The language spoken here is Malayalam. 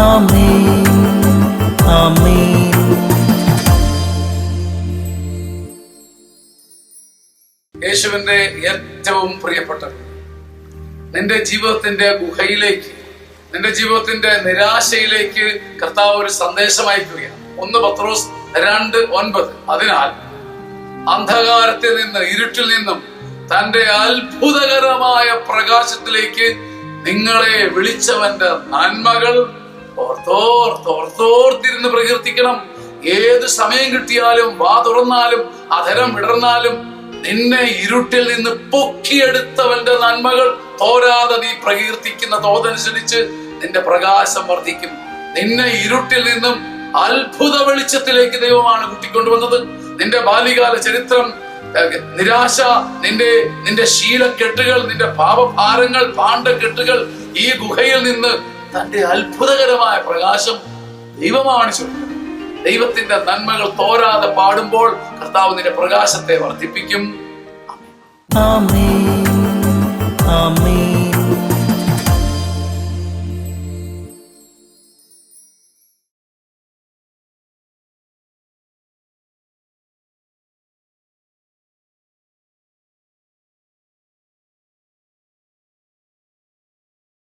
ആമേൻ, ആമേൻ. യേശുവിന്റെ ഏറ്റവും പ്രിയപ്പെട്ടത്, നിന്റെ ജീവിതത്തിന്റെ ഗുഹയിലേക്ക്, നിന്റെ ജീവിതത്തിന്റെ നിരാശയിലേക്ക് കർത്താവ് ഒരു സന്ദേശം അയക്കുകയാണ്. 1 പത്രോസ് 2:9. അതിനാൽ അന്ധകാരത്തിൽ നിന്ന്, ഇരുട്ടിൽ നിന്നും തന്റെ അത്ഭുതകരമായ പ്രകാശത്തിലേക്ക് നിങ്ങളെ വിളിച്ചവന്റെ നന്മകൾ ഓർത്തോർത്തിരുന്ന് പ്രകീർത്തിക്കണം. ഏത് സമയം കിട്ടിയാലും, വാ തുറന്നാലും, അധരം വിടർന്നാലും, നിന്നെ ഇരുട്ടിൽ നിന്ന് പൊക്കിയെടുത്തവന്റെ നന്മകൾ തോരാതെ നീ പ്രകീർത്തിക്കുന്ന തോതനുസരിച്ച് നിന്റെ പ്രകാശം വർദ്ധിക്കും. നിന്നെ ഇരുട്ടിൽ നിന്നും അത്ഭുത വെളിച്ചത്തിലേക്ക് ദൈവമാണ് കൂട്ടിക്കൊണ്ടുവന്നത്. നിന്റെ ബാല്യകാല ചരിത്രം, നിരാശ, നിന്റെ ശീലക്കെട്ടുകൾ, നിന്റെ പാപഭാരങ്ങൾ, പാണ്ഡക്കെട്ടുകൾ, ഈ ഗുഹയിൽ നിന്ന് തന്റെ അത്ഭുതകരമായ പ്രകാശം ദൈവമാണ് ചൊല്ലുന്നത്. ദൈവത്തിന്റെ നന്മകൾ തോരാതെ പാടുമ്പോൾ കർത്താവ് നിന്റെ പ്രകാശത്തെ വർദ്ധിപ്പിക്കും. ആമേൻ, ആമേൻ.